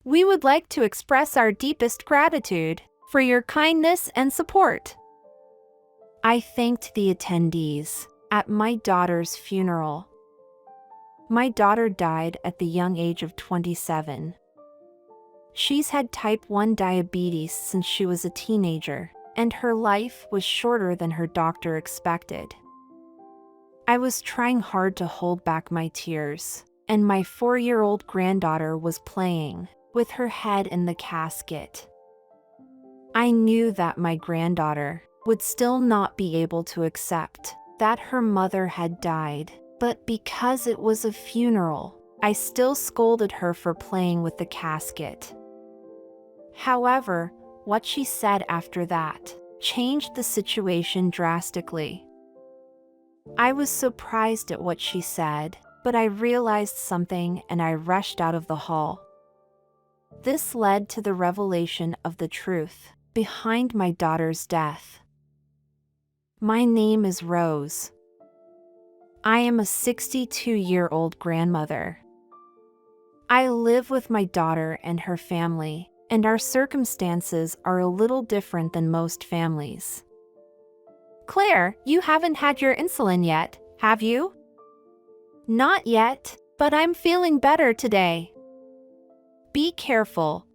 We would like to express our deepest gratitude for your kindness and support. I thanked the attendees at my daughter's funeral. My daughter died at the young age of 27. She's had type 1 diabetes since she was a teenager, and her life was shorter than her doctor expected. I was trying hard to hold back my tears, and my 4-year-old granddaughter was playing with her head in the casket. I knew that my granddaughter would still not be able to accept that her mother had died, but because it was a funeral, I still scolded her for playing with the casket. However, what she said after that changed the situation drastically. I was surprised at what she said, but I realized something and I rushed out of the hall. This led to the revelation of the truth behind my daughter's death. My name is Rose. I am a 62-year-old grandmother. I live with my daughter and her family, and our circumstances are a little different than most families. Claire, you haven't had your insulin yet, have you? Not yet, but I'm feeling better today. Be careful.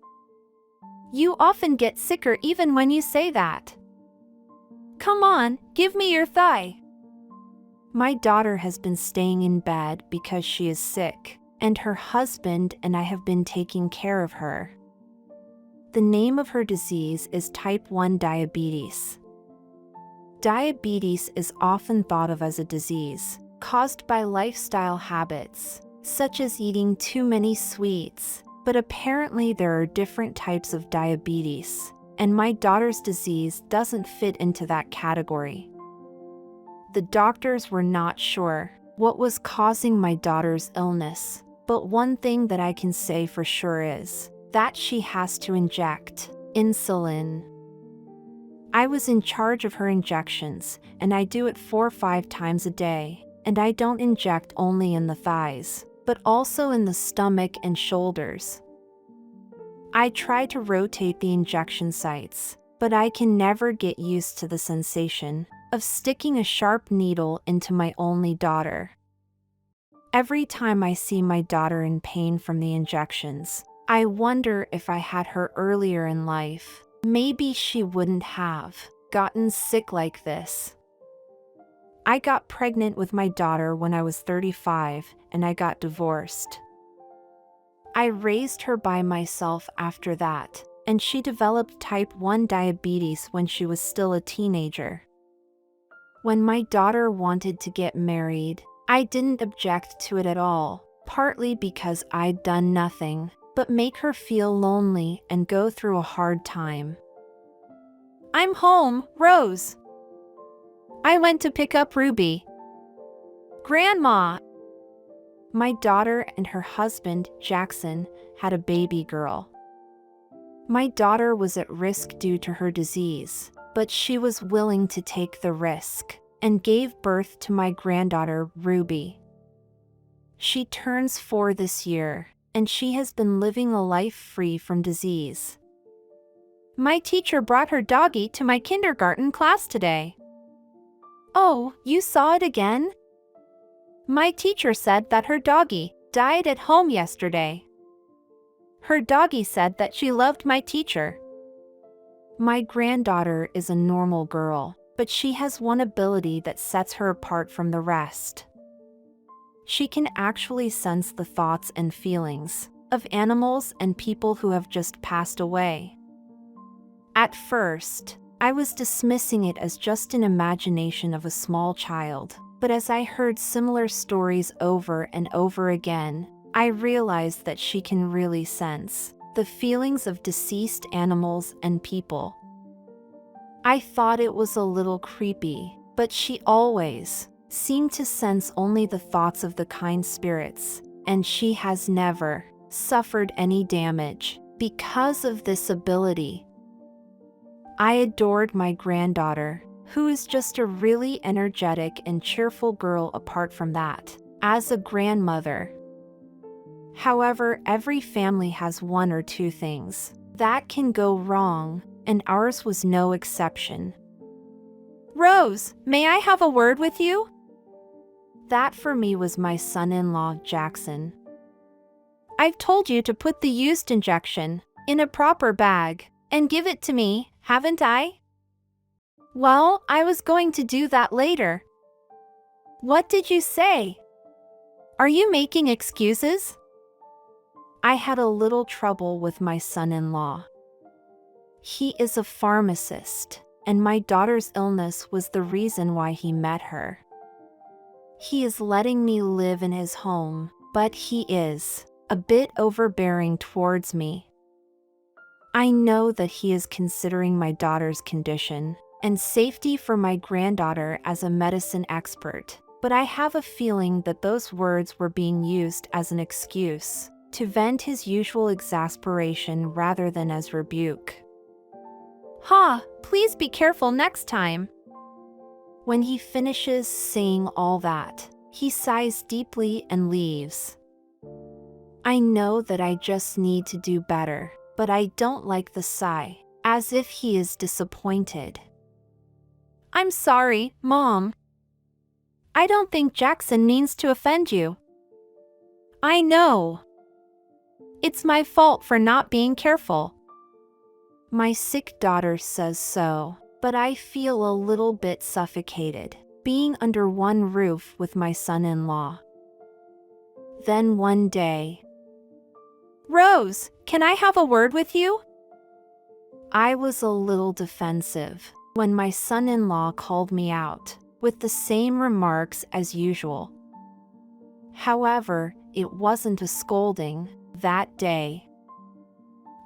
You often get sicker even when you say that. Come on, give me your thigh. My daughter has been staying in bed because she is sick, and her husband and I have been taking care of her. The name of her disease is type 1 diabetes. Diabetes is often thought of as a disease caused by lifestyle habits, such as eating too many sweets, but apparently there are different types of diabetes, and my daughter's disease doesn't fit into that category. The doctors were not sure what was causing my daughter's illness, but one thing that I can say for sure is that she has to inject insulin. I was in charge of her injections, and I do it 4 or 5 times a day, and I don't inject only in the thighs, but also in the stomach and shoulders. I try to rotate the injection sites, but I can never get used to the sensation of sticking a sharp needle into my only daughter. Every time I see my daughter in pain from the injections, I wonder if I had her earlier in life, maybe she wouldn't have gotten sick like this. I got pregnant with my daughter when I was 35 and I got divorced. I raised her by myself after that, and she developed type 1 diabetes when she was still a teenager. When my daughter wanted to get married, I didn't object to it at all, partly because I'd done nothing but make her feel lonely and go through a hard time. I'm home, Rose. I went to pick up Ruby. Grandma. My daughter and her husband, Jackson, had a baby girl. My daughter was at risk due to her disease, but she was willing to take the risk and gave birth to my granddaughter, Ruby. She turns 4 this year, and she has been living a life free from disease. My teacher brought her doggy to my kindergarten class today. Oh, you saw it again? My teacher said that her doggy died at home yesterday. Her doggy said that she loved my teacher. My granddaughter is a normal girl, but she has one ability that sets her apart from the rest. She can actually sense the thoughts and feelings of animals and people who have just passed away. At first, I was dismissing it as just an imagination of a small child, but as I heard similar stories over and over again, I realized that she can really sense the feelings of deceased animals and people. I thought it was a little creepy, but she always seemed to sense only the thoughts of the kind spirits, and she has never suffered any damage because of this ability. I adored my granddaughter, who is just a really energetic and cheerful girl apart from that, as a grandmother. However, every family has one or two things that can go wrong, and ours was no exception. "Rose, may I have a word with you?" That for me was my son-in-law, Jackson. "I've told you to put the used injection in a proper bag and give it to me, haven't I?" "Well, I was going to do that later." "What did you say? Are you making excuses?" I had a little trouble with my son-in-law. He is a pharmacist, and my daughter's illness was the reason why he met her. He is letting me live in his home, but he is a bit overbearing towards me. I know that he is considering my daughter's condition and safety for my granddaughter as a medicine expert, but I have a feeling that those words were being used as an excuse to vent his usual exasperation rather than as rebuke. "Ha, please be careful next time." When he finishes saying all that, he sighs deeply and leaves. I know that I just need to do better, but I don't like the sigh, as if he is disappointed. "I'm sorry, Mom. I don't think Jackson means to offend you." "I know. It's my fault for not being careful." My sick daughter says so, but I feel a little bit suffocated, being under one roof with my son-in-law. Then one day, "Rose, can I have a word with you?" I was a little defensive when my son-in-law called me out with the same remarks as usual. However, it wasn't a scolding that day.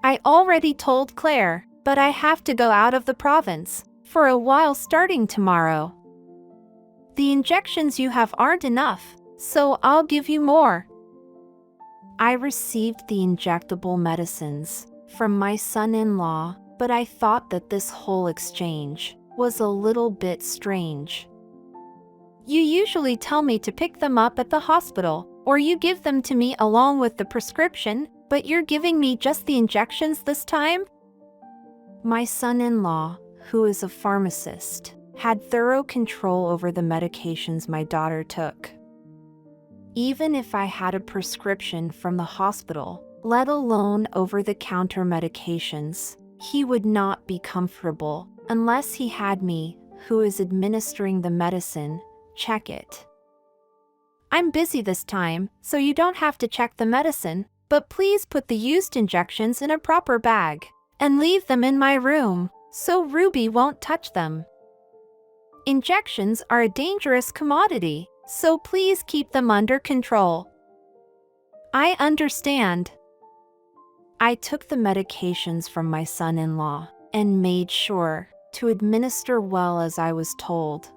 "I already told Claire, but I have to go out of the province for a while starting tomorrow. The injections you have aren't enough, so I'll give you more." I received the injectable medicines from my son-in-law, but I thought that this whole exchange was a little bit strange. "You usually tell me to pick them up at the hospital, or you give them to me along with the prescription, but you're giving me just the injections this time?" My son-in-law, who is a pharmacist, had thorough control over the medications my daughter took. Even if I had a prescription from the hospital, let alone over-the-counter medications, he would not be comfortable unless he had me, who is administering the medicine, check it. "I'm busy this time, so you don't have to check the medicine, but please put the used injections in a proper bag and leave them in my room so Ruby won't touch them. Injections are a dangerous commodity, so please keep them under control." "I understand." I took the medications from my son-in-law and made sure to administer well as I was told.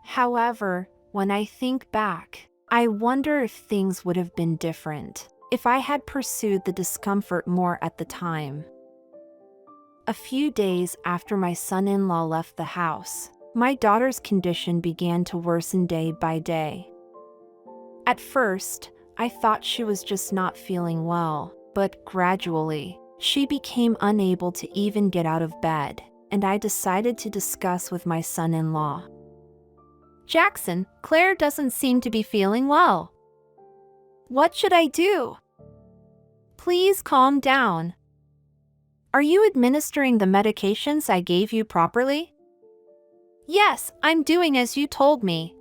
However, when I think back, I wonder if things would have been different if I had pursued the discomfort more at the time. A few days after my son-in-law left the house, my daughter's condition began to worsen day by day. At first, I thought she was just not feeling well, but gradually, she became unable to even get out of bed, and I decided to discuss with my son-in-law. "Jackson, Claire doesn't seem to be feeling well. What should I do? Please calm down. Are you administering the medications I gave you properly?" "Yes, I'm doing as you told me."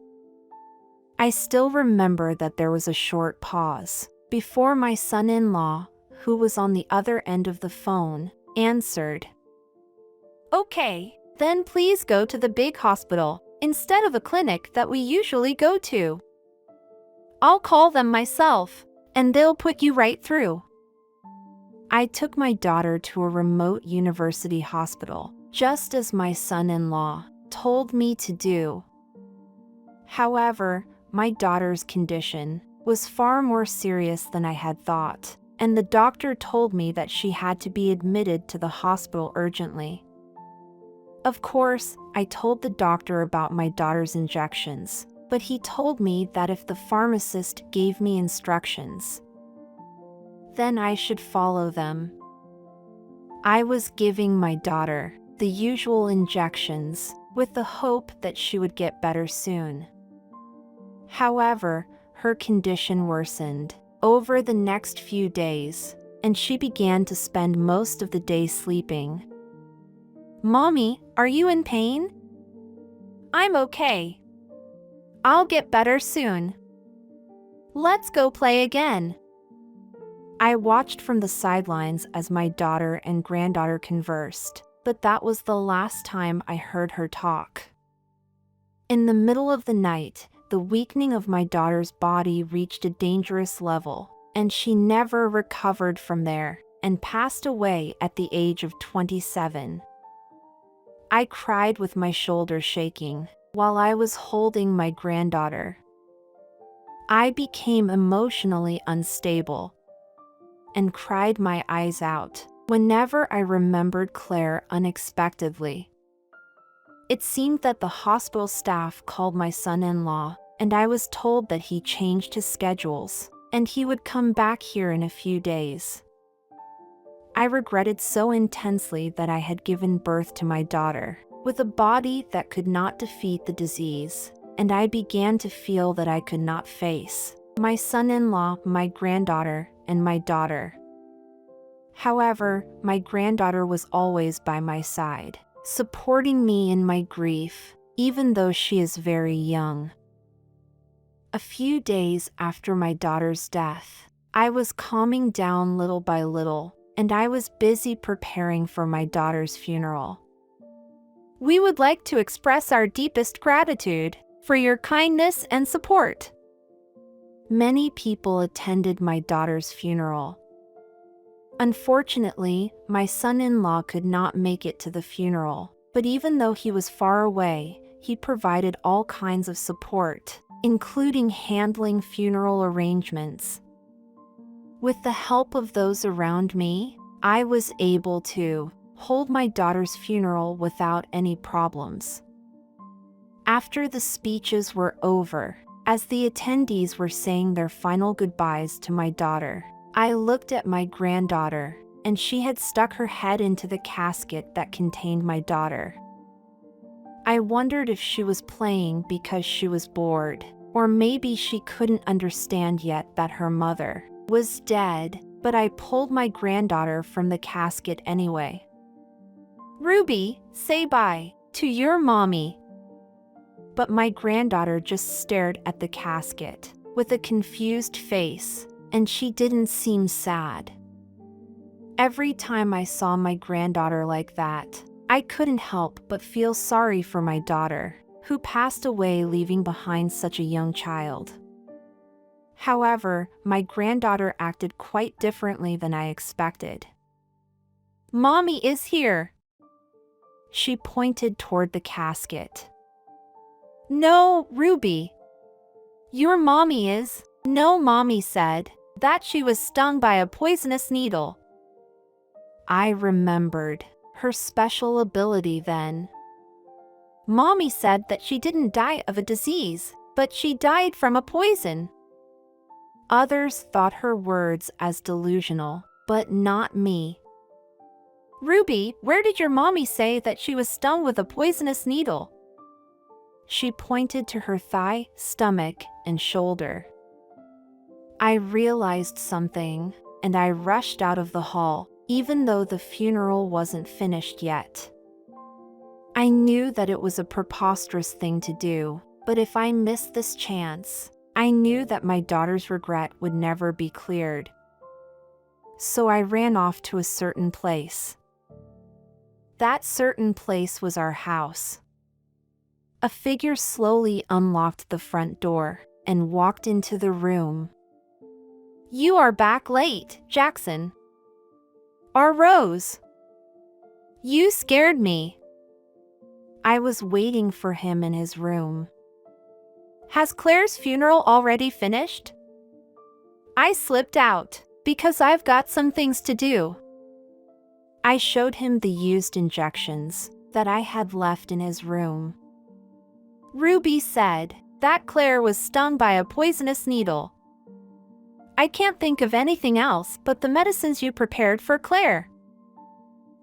I still remember that there was a short pause before my son-in-law, who was on the other end of the phone, answered. "Okay, then please go to the big hospital instead of a clinic that we usually go to. I'll call them myself, and they'll put you right through." I took my daughter to a remote university hospital, just as my son-in-law told me to do. However, my daughter's condition was far more serious than I had thought, and the doctor told me that she had to be admitted to the hospital urgently. Of course, I told the doctor about my daughter's injections, but he told me that if the pharmacist gave me instructions, then I should follow them. I was giving my daughter the usual injections with the hope that she would get better soon. However, her condition worsened over the next few days, and she began to spend most of the day sleeping. "Mommy, are you in pain?" "I'm okay. I'll get better soon. Let's go play again." I watched from the sidelines as my daughter and granddaughter conversed, but that was the last time I heard her talk. In the middle of the night, the weakening of my daughter's body reached a dangerous level, and she never recovered from there and passed away at the age of 27. I cried with my shoulders shaking while I was holding my granddaughter. I became emotionally unstable and cried my eyes out whenever I remembered Claire unexpectedly. It seemed that the hospital staff called my son-in-law, and I was told that he changed his schedules and he would come back here in a few days. I regretted so intensely that I had given birth to my daughter with a body that could not defeat the disease, and I began to feel that I could not face my son-in-law, my granddaughter, and my daughter. However, my granddaughter was always by my side, supporting me in my grief, even though she is very young. A few days after my daughter's death, I was calming down little by little, and I was busy preparing for my daughter's funeral. "We would like to express our deepest gratitude for your kindness and support." Many people attended my daughter's funeral. Unfortunately, my son-in-law could not make it to the funeral, but even though he was far away, he provided all kinds of support, including handling funeral arrangements. With the help of those around me, I was able to hold my daughter's funeral without any problems. After the speeches were over, as the attendees were saying their final goodbyes to my daughter, I looked at my granddaughter, and she had stuck her head into the casket that contained my daughter. I wondered if she was playing because she was bored, or maybe she couldn't understand yet that her mother was dead, but I pulled my granddaughter from the casket anyway. "Ruby, say bye to your mommy." But my granddaughter just stared at the casket with a confused face, and she didn't seem sad. Every time I saw my granddaughter like that, I couldn't help but feel sorry for my daughter, who passed away leaving behind such a young child. However, my granddaughter acted quite differently than I expected. "Mommy is here." She pointed toward the casket. "No, Ruby. Your mommy is." "No, mommy said that she was stung by a poisonous needle." I remembered her special ability then. "Mommy said that she didn't die of a disease, but she died from a poison." Others thought her words as delusional, but not me. "Ruby, where did your mommy say that she was stung with a poisonous needle?" She pointed to her thigh, stomach, and shoulder. I realized something, and I rushed out of the hall, even though the funeral wasn't finished yet. I knew that it was a preposterous thing to do, but if I missed this chance, I knew that my daughter's regret would never be cleared. So I ran off to a certain place. That certain place was our house. A figure slowly unlocked the front door and walked into the room. "You are back late, Jackson." "Or Rose." "You scared me." I was waiting for him in his room. "Has Claire's funeral already finished?" "I slipped out because I've got some things to do." I showed him the used injections that I had left in his room. "Ruby said that Claire was stung by a poisonous needle." I can't think of anything else but the medicines you prepared for Claire."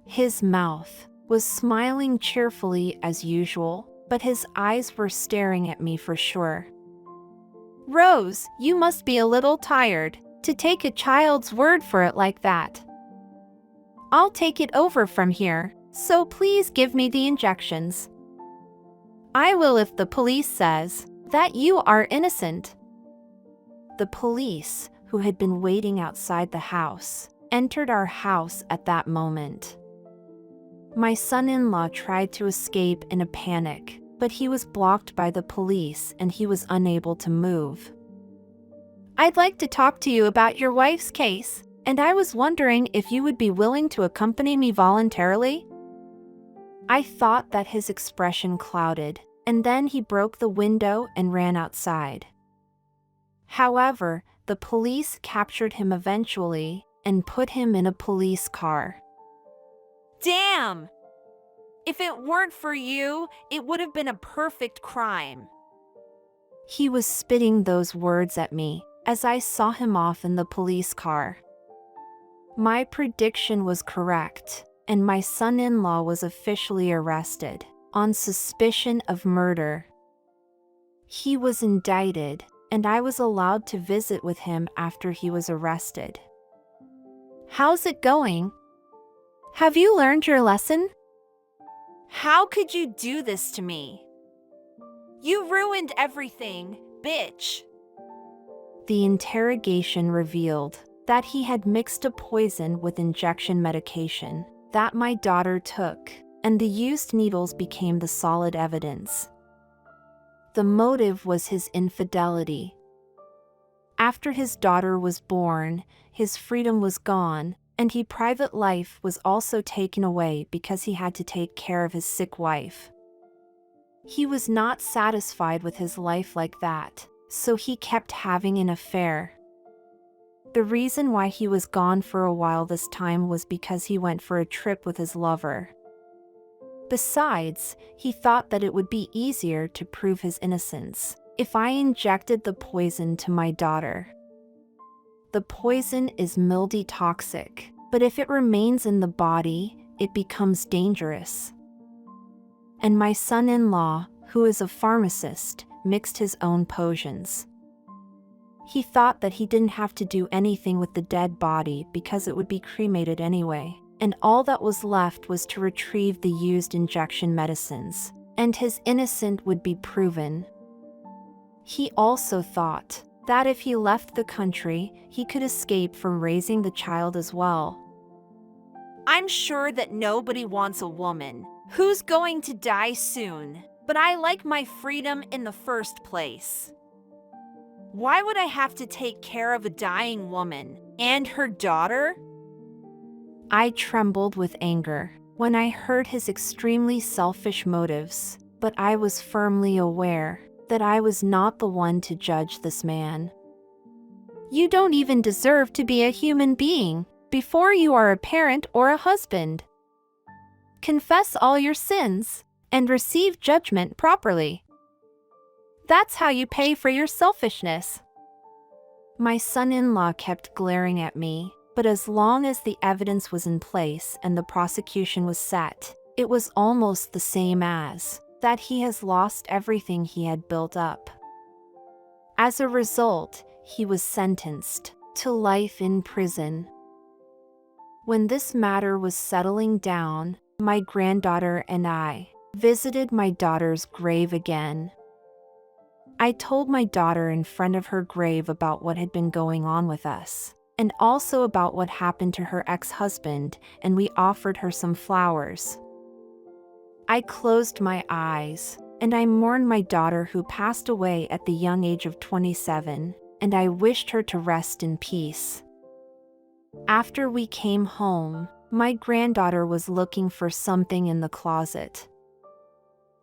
His mouth was smiling cheerfully as usual, but his eyes were staring at me for sure. "Rose, you must be a little tired to take a child's word for it like that. I'll take it over from here, so please give me the injections. I will if the police says that you are innocent." The police, who had been waiting outside the house, entered our house at that moment. My son-in-law tried to escape in a panic, but he was blocked by the police and he was unable to move. "I'd like to talk to you about your wife's case, and I was wondering if you would be willing to accompany me voluntarily." I thought that his expression clouded, and then he broke the window and ran outside. However, the police captured him eventually and put him in a police car. "Damn! If it weren't for you, it would have been a perfect crime." He was spitting those words at me as I saw him off in the police car. My prediction was correct, and my son-in-law was officially arrested on suspicion of murder. He was indicted, and I was allowed to visit with him after he was arrested. "How's it going? Have you learned your lesson? How could you do this to me? You ruined everything, bitch." The interrogation revealed that he had mixed a poison with injection medication that my daughter took, and the used needles became the solid evidence. The motive was his infidelity. After his daughter was born, his freedom was gone, and his private life was also taken away because he had to take care of his sick wife. He was not satisfied with his life like that, so he kept having an affair. The reason why he was gone for a while this time was because he went for a trip with his lover. Besides, he thought that it would be easier to prove his innocence if I injected the poison to my daughter. The poison is mildew toxic, but if it remains in the body, it becomes dangerous. And my son-in-law, who is a pharmacist, mixed his own potions. He thought that he didn't have to do anything with the dead body because it would be cremated anyway, and all that was left was to retrieve the used injection medicines, and his innocence would be proven. He also thought that if he left the country, he could escape from raising the child as well. "I'm sure that nobody wants a woman who's going to die soon, but I like my freedom in the first place. Why would I have to take care of a dying woman and her daughter?" I trembled with anger when I heard his extremely selfish motives, but I was firmly aware that I was not the one to judge this man. "You don't even deserve to be a human being before you are a parent or a husband. Confess all your sins and receive judgment properly. That's how you pay for your selfishness." My son-in-law kept glaring at me, but as long as the evidence was in place and the prosecution was set, it was almost the same as that he has lost everything he had built up. As a result, he was sentenced to life in prison. When this matter was settling down, my granddaughter and I visited my daughter's grave again. I told my daughter in front of her grave about what had been going on with us, and also about what happened to her ex-husband, and we offered her some flowers. I closed my eyes, and I mourned my daughter who passed away at the young age of 27, and I wished her to rest in peace. After we came home, my granddaughter was looking for something in the closet.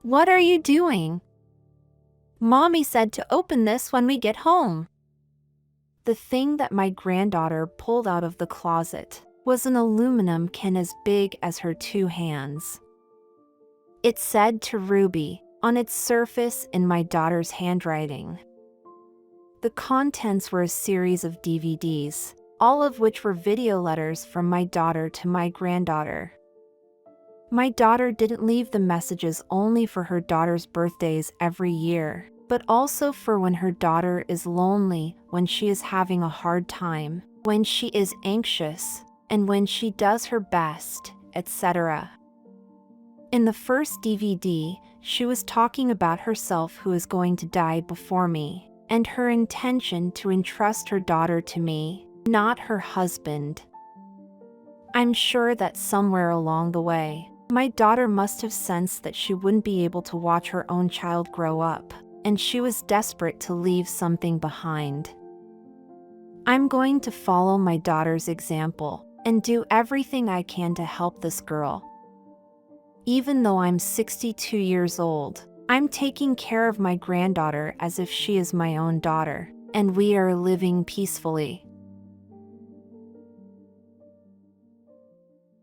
"What are you doing?" "Mommy said to open this when we get home." The thing that my granddaughter pulled out of the closet was an aluminum can as big as her two hands. It said to Ruby on its surface in my daughter's handwriting, The contents were a series of DVDs, all of which were video letters from my daughter to my granddaughter. My daughter didn't leave the messages only for her daughter's birthdays every year, but also for when her daughter is lonely, when she is having a hard time, when she is anxious, and when she does her best, etc. In the first DVD, she was talking about herself who is going to die before me, and her intention to entrust her daughter to me, not her husband. I'm sure that somewhere along the way, my daughter must have sensed that she wouldn't be able to watch her own child grow up, and she was desperate to leave something behind. I'm going to follow my daughter's example and do everything I can to help this girl. Even though I'm 62 years old, I'm taking care of my granddaughter as if she is my own daughter, and we are living peacefully.